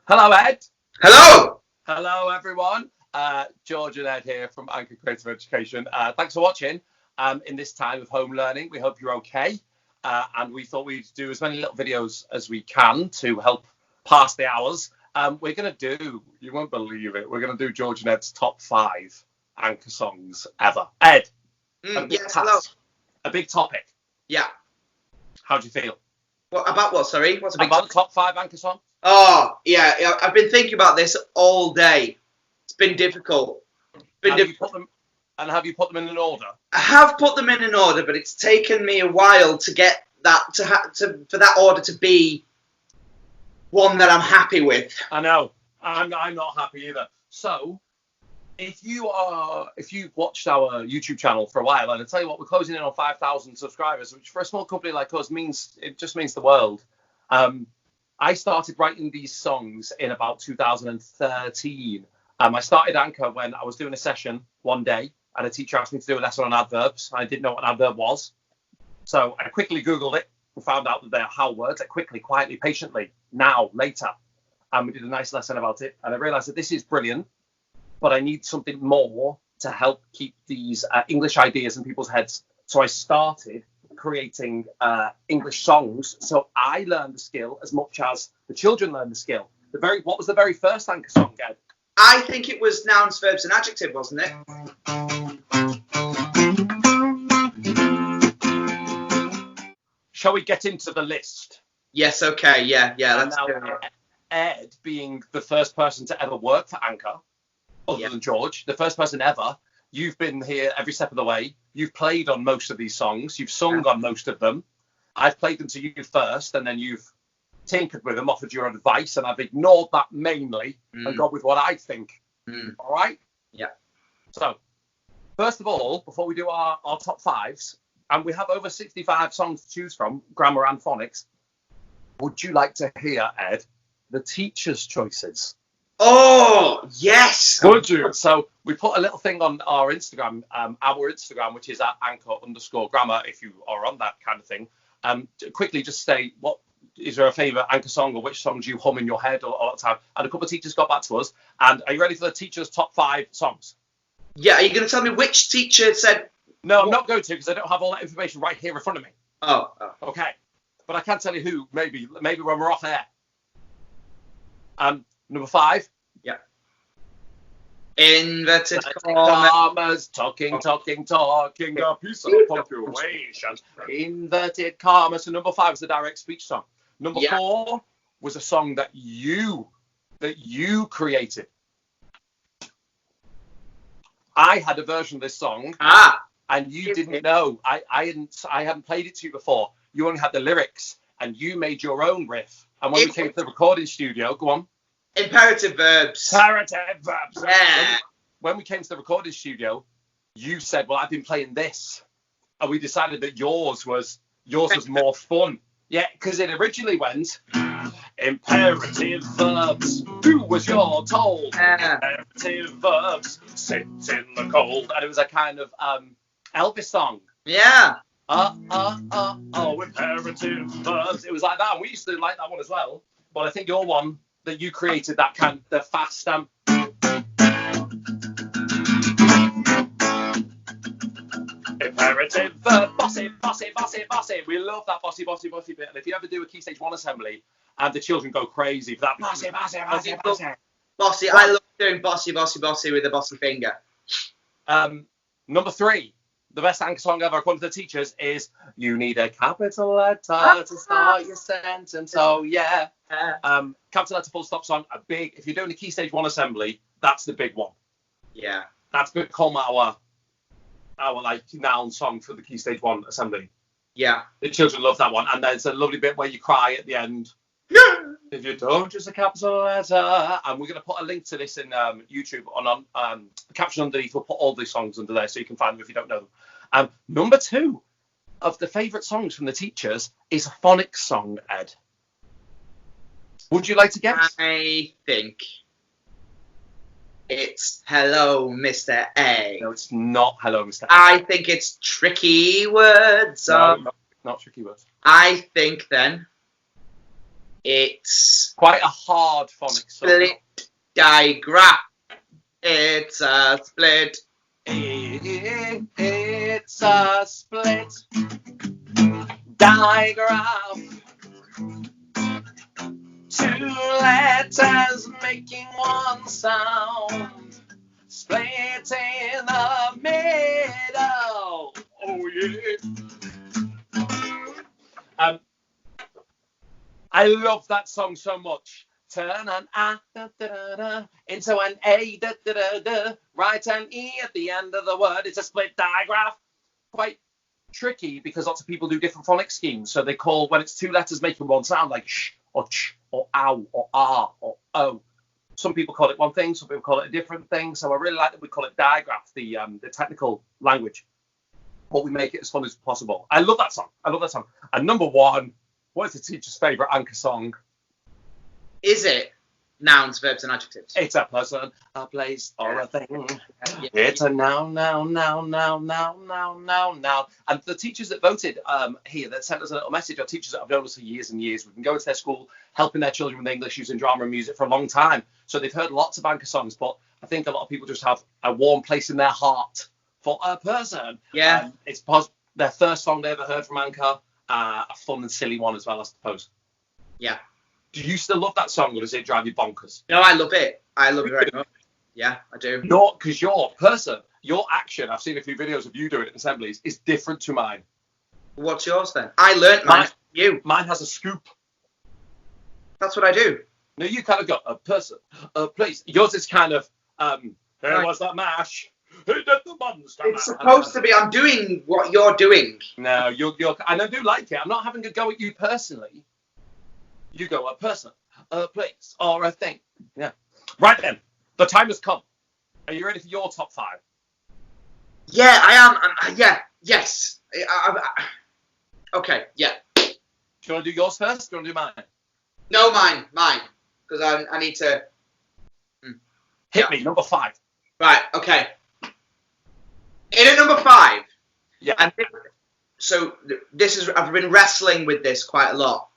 Hello, Ed. Hello! Hello, everyone. George and Ed here from Anchor Creative Education. Thanks for watching in this time of home learning. We hope you're okay. And we thought we'd do as many little videos as we can to help pass the hours. We're going to do, you won't believe it, we're going to do George and Ed's top 5 Anchor songs ever. Ed, Yes, hello. A big topic. Yeah. How do you feel? What about what? Sorry, what's a big About the top 5 Anchor songs? Oh, yeah. I've been thinking about this all day. It's been difficult. Have you put them in an order? I have put them in an order, but it's taken me a while to get that for that order to be one that I'm happy with. I know. I'm not happy either. So, if you've watched our YouTube channel for a while, and I tell you what, we're closing in on 5,000 subscribers, which for a small company like us means the world. I started writing these songs in about 2013. I started Anchor when I was doing a session one day, and a teacher asked me to do a lesson on adverbs. I didn't know what an adverb was, so I quickly Googled it and found out that they're how words. Quickly, quietly, patiently, now, later. And we did a nice lesson about it, and I realized that this is brilliant, but I need something more to help keep these English ideas in people's heads. So I started creating English songs, so I learned the skill as much as the children learned the skill. What was the very first Anchor song, Ed? I think it was nouns, verbs, and adjective, wasn't it? Shall we get into the list? Yes, okay, yeah, let's do it. Ed, being the first person to ever work for Anchor, other than George, the first person ever, you've been here every step of the way. You've played on most of these songs. You've sung on most of them. I've played them to you first, and then you've tinkered with them, offered your advice, and I've ignored that mainly and gone with what I think. All right? Yeah. So, first of all, before we do our top 5s, and we have over 65 songs to choose from, grammar and phonics, would you like to hear, Ed, the teacher's choices? Oh, yes! Would you? So we put a little thing on our Instagram, which is at @anchor_grammar, if you are on that kind of thing. Quickly just say, what is there a favourite Anchor song, or which songs you hum in your head all the time? And a couple of teachers got back to us. And are you ready for the teacher's top 5 songs? Yeah. Are you going to tell me which teacher said? No, I'm not going to, because I don't have all that information right here in front of me. Oh. Okay. But I can tell you who, maybe when we're off air. Number 5. Yeah. Inverted commas, talking, a piece of punctuation. Inverted commas. So number 5 was the direct speech song. Number 4 was a song that you created. I had a version of this song, and you didn't know. I hadn't played it to you before. You only had the lyrics, and you made your own riff. And when we came to the recording studio, go on. Imperative verbs. Yeah. When we came to the recording studio, you said, well, I've been playing this. And we decided that yours was more fun. Yeah, because it originally went, imperative verbs, do as you're told. Imperative verbs, sit in the cold. And it was a kind of Elvis song. Yeah. Imperative verbs. It was like that. And we used to like that one as well. But I think your one, that you created, that kind of the fast imperative verb, bossy. We love that bossy bit. And if you ever do a Key Stage 1 assembly, and the children go crazy for that bossy. Bossy, I love doing bossy with a bossy finger. Number 3, the best Anchor song ever, according to the teachers, is You Need a Capital Letter to Start Your Sentence. Oh, yeah. Capital letter full stop song, if you're doing a Key Stage 1 assembly, that's the big one. Yeah. That's become our like noun song for the Key Stage 1 assembly. Yeah. The children love that one. And there's a lovely bit where you cry at the end. If you don't use a capital letter. And we're going to put a link to this in YouTube on the caption underneath. We'll put all these songs under there so you can find them if you don't know them. Number 2 of the favourite songs from the teachers is a phonics song, Ed. Would you like to guess? I think it's Hello, Mr. A. No, it's not Hello, Mr. A. I think it's Tricky Words. No, not Tricky Words. I think then It's quite a hard phonics song. split digraph. It's a split. It's a split digraph. Two letters making one sound. Split in the middle. Oh yeah. I love that song so much. Turn an A da, da, da, into an A da, da, da, da. Write an E at the end of the word. It's a split digraph. Quite tricky because lots of people do different phonics schemes. So they call when it's two letters making one sound like sh or ch or ow or ah or o. Some people call it one thing. Some people call it a different thing. So I really like that we call it digraph, the technical language. But we make it as fun as possible. I love that song. And number one, what is the teacher's favourite anchor song? Is it nouns, verbs, and adjectives? It's a person, a place, or a thing. Yeah. It's a noun. And the teachers that voted here, that sent us a little message, are teachers that have known us for years and years. We've been going to their school, helping their children with English, using drama and music for a long time. So they've heard lots of anchor songs, but I think a lot of people just have a warm place in their heart for a person. Yeah. It's their first song they ever heard from Anchor. A fun and silly one as well, I suppose. Yeah. Do you still love that song, or does it drive you bonkers? No, I love it. I love it very much. Yeah, I do. Because your action, I've seen a few videos of you doing it in assemblies, is different to mine. What's yours then? I learnt mine from you. Mine has a scoop. That's what I do. No, you kind of got a person, a place. Yours is kind of, there was that mash. Who did the monster? It's supposed to be, I'm doing what you're doing. No, you're, and I do like it. I'm not having a go at you personally. You go a person, a place, or a thing. Yeah. Right then, the time has come. Are you ready for your top 5? Yeah, I am. Yes. Okay, yeah. Do you want to do yours first? Do you want to do mine? No, mine. Because I need to... Hit me, number 5. Right, okay. In at number 5. Yeah. And so this is, I've been wrestling with this quite a lot.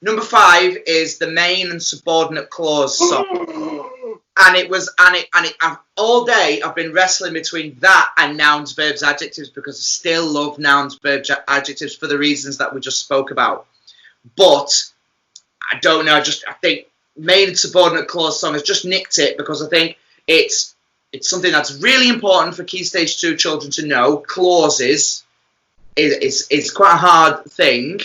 Number 5 is the main and subordinate clause song. I've all day I've been wrestling between that and nouns, verbs, adjectives, because I still love nouns, verbs, adjectives for the reasons that we just spoke about. But I don't know, I think main and subordinate clause song has just nicked it, because I think it's something that's really important for Key Stage 2 children to know. Clauses is quite a hard thing.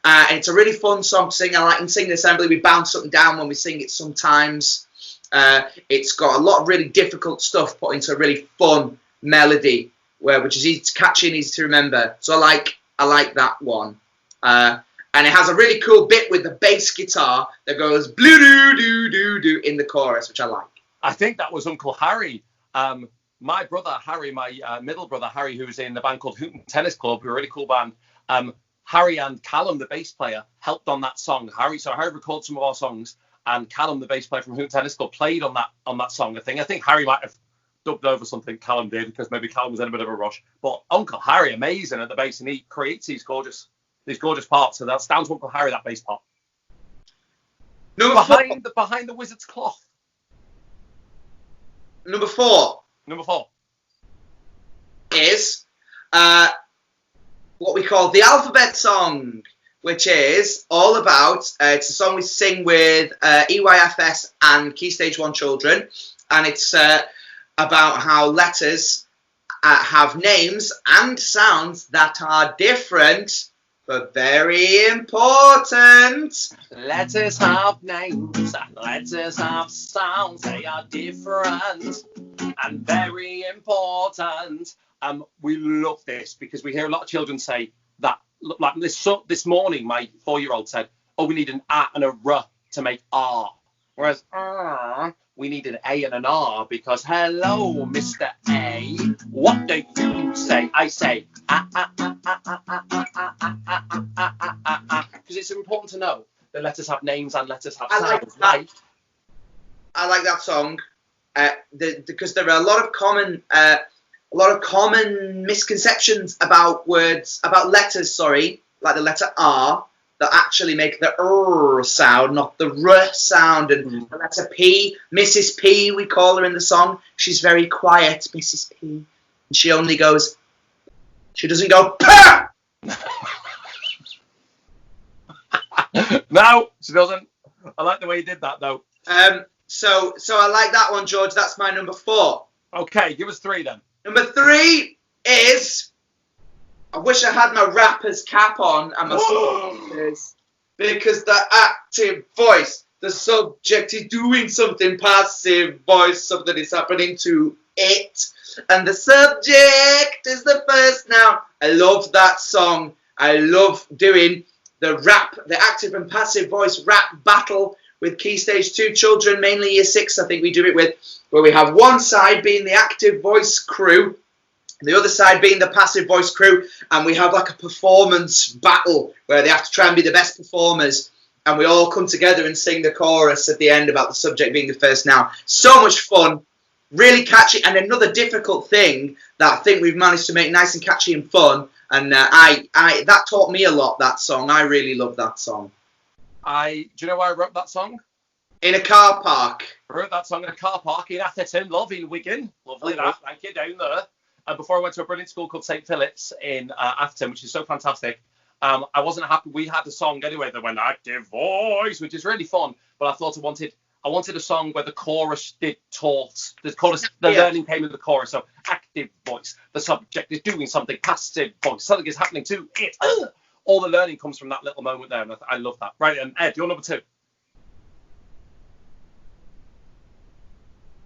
And it's a really fun song to sing. I like in singing assembly, we bounce up and down when we sing it sometimes. It's got a lot of really difficult stuff put into a really fun melody, which is easy to catchy and easy to remember. So I like that one. And it has a really cool bit with the bass guitar that goes blue doo doo doo doo in the chorus, which I like. I think that was Uncle Harry. My brother Harry, my middle brother Harry, who's in the band called Hooten Tennis Club, who are a really cool band. Harry and Callum, the bass player, helped on that song. Harry recorded some of our songs, and Callum, the bass player from Hooten Tennis Club, played on that song. I think Harry might have dubbed over something Callum did, because maybe Callum was in a bit of a rush. But Uncle Harry, amazing at the bass, and he creates these gorgeous parts. So that's down to Uncle Harry, that bass part. Behind the wizard's cloth. Number 4 is what we call the alphabet song, which is all about, it's a song we sing with EYFS and Key Stage 1 children, and it's about how letters have names and sounds that are different but very important. Letters have names and letters have sounds. They are different and very important. We love this because we hear a lot of children say that. Like this morning, my 4-year-old said, "Oh, we need an A and a R to make R." Whereas we need an A and an R because hello, Mr. A, what do you say? I say because it's important to know that letters have names and letters have sounds. I like that song because there are a lot of common misconceptions about letters. Sorry, like the letter R, that actually make the R sound, not the R sound. And that's a P. Mrs. P, we call her in the song. She's very quiet, Mrs. P. And she only goes, she doesn't go, Pah! No, she doesn't. I like the way you did that, though. So I like that one, George. That's my number 4. Okay, give us 3 then. Number 3 is, I wish I had my rapper's cap on and my sunglasses, because the active voice, the subject is doing something, passive voice, something is happening to it, and the subject is the first noun. I love that song. I love doing the rap, the active and passive voice rap battle with Key Stage 2 children, mainly Year 6, I think we do it with, where we have one side being the active voice crew, the other side being the passive voice crew, and we have like a performance battle where they have to try and be the best performers, and we all come together and sing the chorus at the end about the subject being the first noun. So much fun, really catchy, and another difficult thing that I think we've managed to make nice and catchy and fun, and that taught me a lot, that song. I really love that song. Do you know why I wrote that song? In a car park. I wrote that song in a car park in Atherton, in Wigan. Lovely that, thank you, down there. Before I went to a brilliant school called St. Philip's in Atherton, which is so fantastic. I wasn't happy. We had a song anyway that went active voice, which is really fun. But I thought I wanted a song where the chorus the learning came in the chorus. So active voice, the subject is doing something, passive voice, something is happening to it. All the learning comes from that little moment there, and I love that. Right, Ed, you're number 2.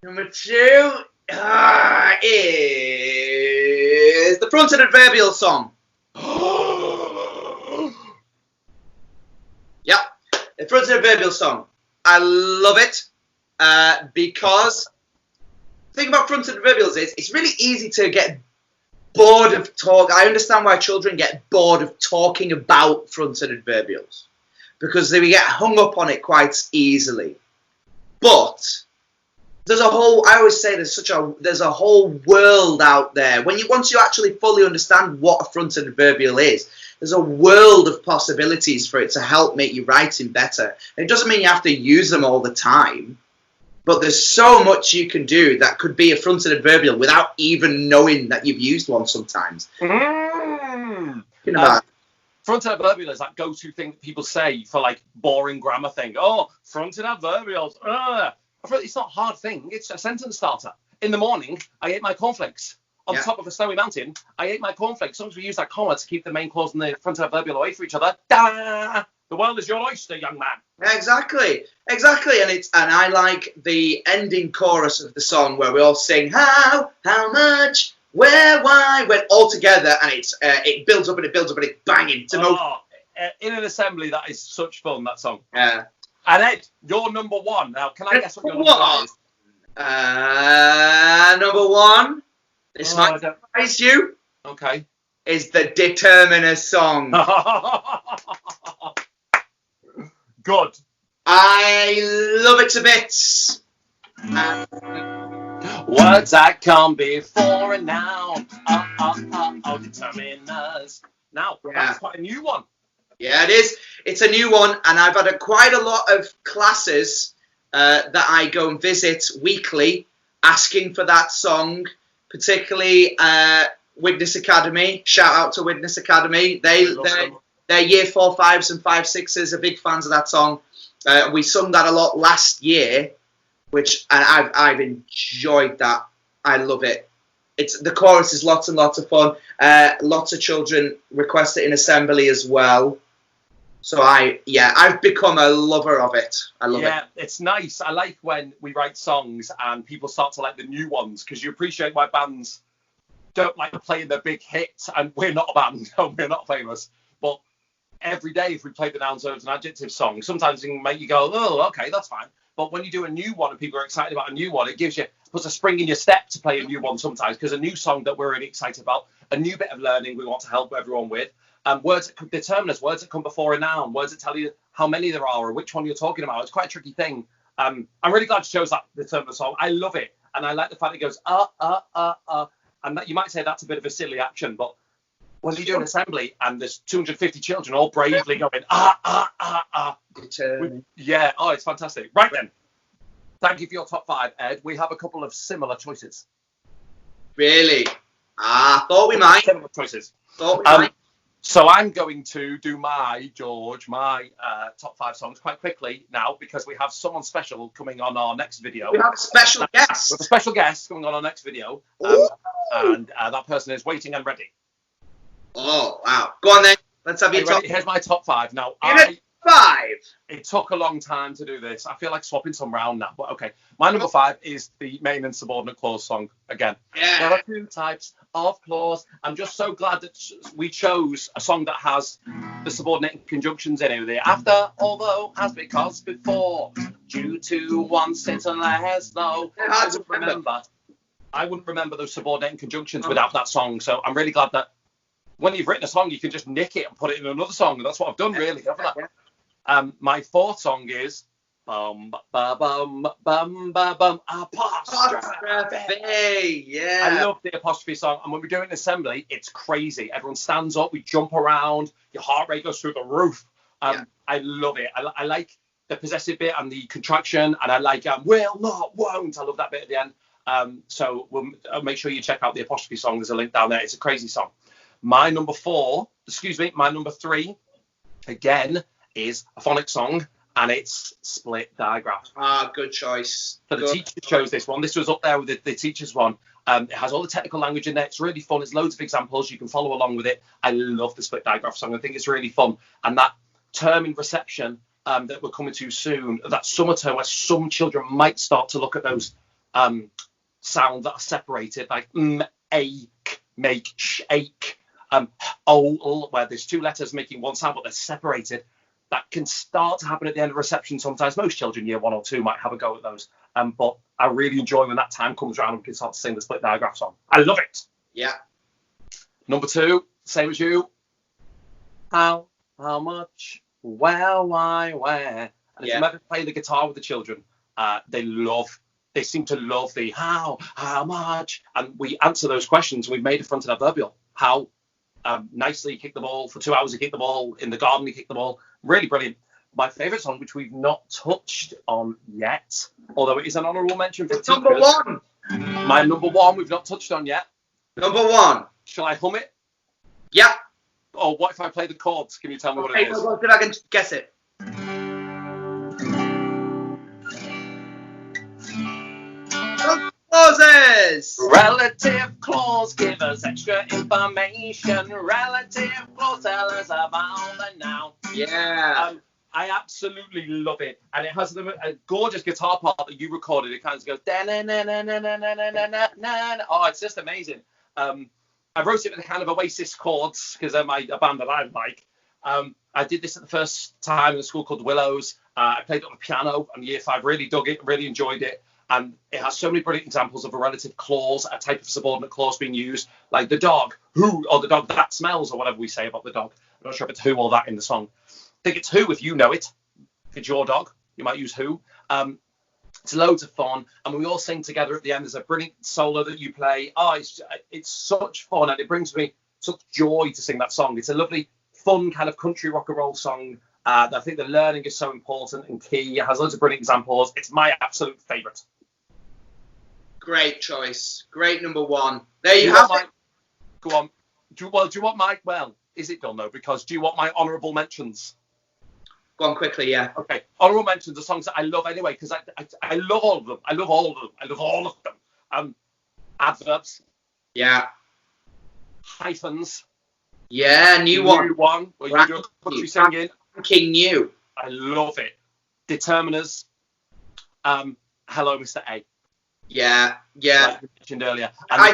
Number 2 is the fronted adverbial song. Yep, the fronted adverbial song. I love it because the thing about fronted adverbials is it's really easy to get bored of talk. I understand why children get bored of talking about fronted adverbials, because they get hung up on it quite easily. But there's a whole, I always say there's a whole world out there. Once you actually fully understand what a fronted adverbial is, there's a world of possibilities for it to help make your writing better. And it doesn't mean you have to use them all the time, but there's so much you can do that could be a fronted adverbial without even knowing that you've used one sometimes. You know, fronted adverbial is that go-to thing that people say for like boring grammar thing. Oh, fronted adverbials. It's not a hard thing. It's a sentence starter. In the morning, I ate my cornflakes. On top of a snowy mountain, I ate my cornflakes. Sometimes we use that comma to keep the main clause and the fronted adverbial away from each other. Da! The world is your oyster, young man. Exactly. And I like the ending chorus of the song where we all sing how much, where, why, when, all together, and it builds up and it's banging. In an assembly, that is such fun, that song. Yeah. And Ed, you're number 1. Now, can I guess what your number 1 is? Number 1, this might surprise you. Okay. Is the Determiner song. Good. I love it to bits. Words that come before a noun. Determiners. Now, that's quite a new one. Yeah, it is. It's a new one, and I've had quite a lot of classes that I go and visit weekly asking for that song, particularly Widnes Academy. Shout out to Widnes Academy. They're year 4, 5s and 5, 6s are big fans of that song. We sung that a lot last year, and I've enjoyed that. I love it. The chorus is lots and lots of fun. Lots of children request it in assembly as well. So I've become a lover of it. I love it. Yeah, it's nice. I like when we write songs and people start to like the new ones, because you appreciate why bands don't like playing their big hits, and we're not a band, no, we're not famous. But every day, if we play the nouns, verbs, and adjectives song, sometimes it can make you go, oh, okay, that's fine. But when you do a new one and people are excited about a new one, it puts a spring in your step to play a new one sometimes, because a new song that we're really excited about, a new bit of learning we want to help everyone with. Words that could determine us, words that come before a noun, words that tell you how many there are or which one you're talking about. It's quite a tricky thing. I'm really glad you chose that determiner song. I love it. And I like the fact it goes, and that, you might say that's a bit of a silly action, but when you're doing assembly and there's 250 children all bravely going, ah, ah, ah, ah. Yeah, oh, it's fantastic. Right then. Thank you for your top 5, Ed. We have a couple of similar choices. Really? Thought we might. Similar choices. Thought we might. So I'm going to do my top 5 songs quite quickly now because we have someone special coming on our next video. We have a special guest. With a special guest coming on our next video. And that person is waiting and ready. Oh, wow. Go on then. Let's have your top. Here's my top 5. Now, 5. It took a long time to do this. I feel like swapping some round now, but okay. My number 5 is the main and subordinate clause song again. Yeah. There are 2 types of clause. I'm just so glad that we chose a song that has the subordinate conjunctions in it. The after, although, as, because, before, due to, once, it, unless, though. I wouldn't remember those subordinate conjunctions without that song. So I'm really glad that when you've written a song, you can just nick it and put it in another song. And that's what I've done, really, haven't I? My 4th song is bum ba bum bum ba bum apostrophe. Yeah. I love the apostrophe song, and when we do it in assembly, it's crazy. Everyone stands up, we jump around, your heart rate goes through the roof. I love it. I like the possessive bit and the contraction, and I like will not, won't. I love that bit at the end. So I'll make sure you check out the apostrophe song. There's a link down there. It's a crazy song. My number 3, again, is a phonics song, and it's Split Digraph. Good choice. So the teacher chose this one. This was up there with the teacher's one. It has all the technical language in there. It's really fun. There's loads of examples. You can follow along with it. I love the Split Digraph song. I think it's really fun. And that term in reception that we're coming to soon, that summer term where some children might start to look at those sounds that are separated, like ache, make, shake, where there's 2 letters making one sound, but they're separated. That can start to happen at the end of reception sometimes. Most children, year 1 or 2, might have a go at those. But I really enjoy when that time comes around and we can start to sing the Split Digraph song. I love it. Yeah. Number 2, same as you. How much, where, why, where. And if you ever play the guitar with the children, they seem to love the how much. And we answer those questions. We've made a fronted adverbial. How nicely you kick the ball. For 2 hours you kick the ball. In the garden you kick the ball. Really brilliant. My favourite song, which we've not touched on yet, although it is an honourable mention for it's number 1. My number 1 we've not touched on yet. Number 1. Shall I hum it? Yeah. Or what if I play the chords? Can you tell me what it is? Well, if I can guess it. Clauses. Relative clause give us extra information. Relative clause tell us about the noun. Yeah. I absolutely love it, and it has a gorgeous guitar part that you recorded. It kind of goes da na na na na na na na na na. Oh, it's just amazing. I wrote it with a kind of Oasis chords because they're a band that I like. I did this at the first time in a school called Willows. I played it on the piano in year 5. Really dug it. Really enjoyed it. And it has so many brilliant examples of a relative clause, a type of subordinate clause being used, like the dog who, or the dog that smells, or whatever we say about the dog. I'm not sure if it's who or that in the song. I think it's who if you know it. If it's your dog, you might use who. It's loads of fun, and we all sing together at the end. There's a brilliant solo that you play. Oh, it's such fun, and it brings me such joy to sing that song. It's a lovely, fun kind of country rock and roll song. I think the learning is so important and key. It has loads of brilliant examples. It's my absolute favourite. Great choice. Great number 1. There you have it. Go on. Do you want my... Well, is it done, though? Because do you want my honourable mentions? Go on quickly, yeah. Okay. Honourable mentions are songs that I love anyway, because I love all of them. I love all of them. Adverbs. Yeah. Hyphens. Yeah, new one. New one. Where you do a country singing. King new. I love it. Determiners. Hello, Mr. A. Yeah. Like you mentioned earlier. And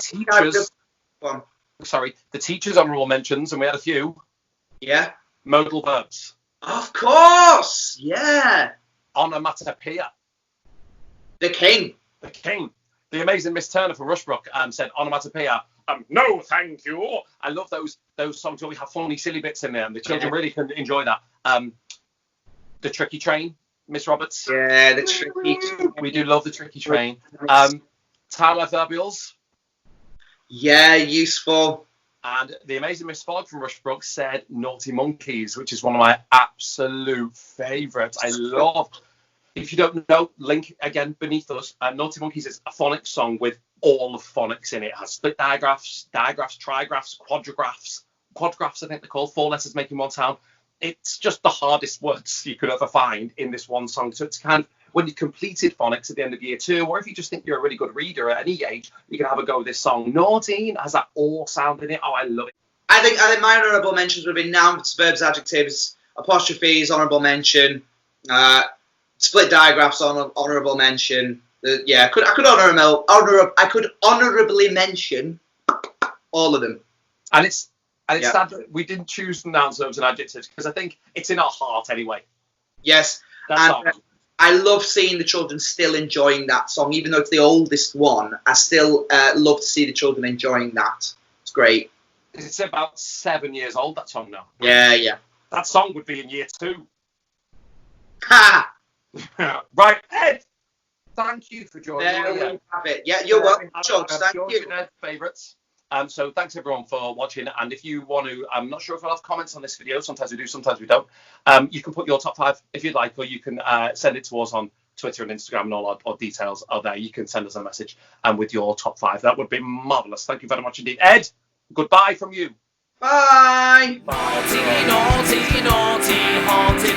the teachers' honourable mentions, and we had a few. Yeah. Modal verbs. Of course. Yeah. Onomatopoeia. The king. The amazing Miss Turner from Rushbrook said onomatopoeia. No, thank you. I love those songs where we have funny, silly bits in there, and the children really can enjoy that. The Tricky Train, Miss Roberts. Yeah, the Tricky Train. We do love the Tricky Train. Time adverbials. Yeah, useful. And the amazing Miss Fogg from Rushbrook said Naughty Monkeys, which is one of my absolute favourites. I love. If you don't know, link again beneath us. Naughty Monkeys is a phonics song with all of phonics in it. It has split digraphs, trigraphs, quadrigraphs. Quadrigraphs, I think they're called, 4 letters making one sound. It's just the hardest words you could ever find in this one song. So it's kind of, when you completed phonics at the end of year 2, or if you just think you're a really good reader at any age, you can have a go with this song. Naughty has that all sound in it. Oh, I love it. I think my honourable mentions would have been nouns, verbs, adjectives, apostrophes, honourable mention, split digraphs, honourable mention. I could honourably mention all of them. And it's sad that we didn't choose nouns, verbs, and adjectives because I think it's in our heart anyway. Yes, I love seeing the children still enjoying that song, even though it's the oldest one. I still love to see the children enjoying that. It's great. It's about 7 years old, that song now. Yeah. That song would be in year 2. Ha! Right, Ed, thank you for joining me. There we have it. Yeah, you're welcome, George. Thank you. Favourites. So thanks everyone for watching. And if you want to, I'm not sure if we'll have comments on this video. Sometimes we do, sometimes we don't. You can put your top 5 if you'd like, or you can send it to us on Twitter and Instagram, and all our details are there. You can send us a message with your top 5. That would be marvellous. Thank you very much indeed. Ed, goodbye from you. Bye. Bye. Naughty, naughty, naughty, haunted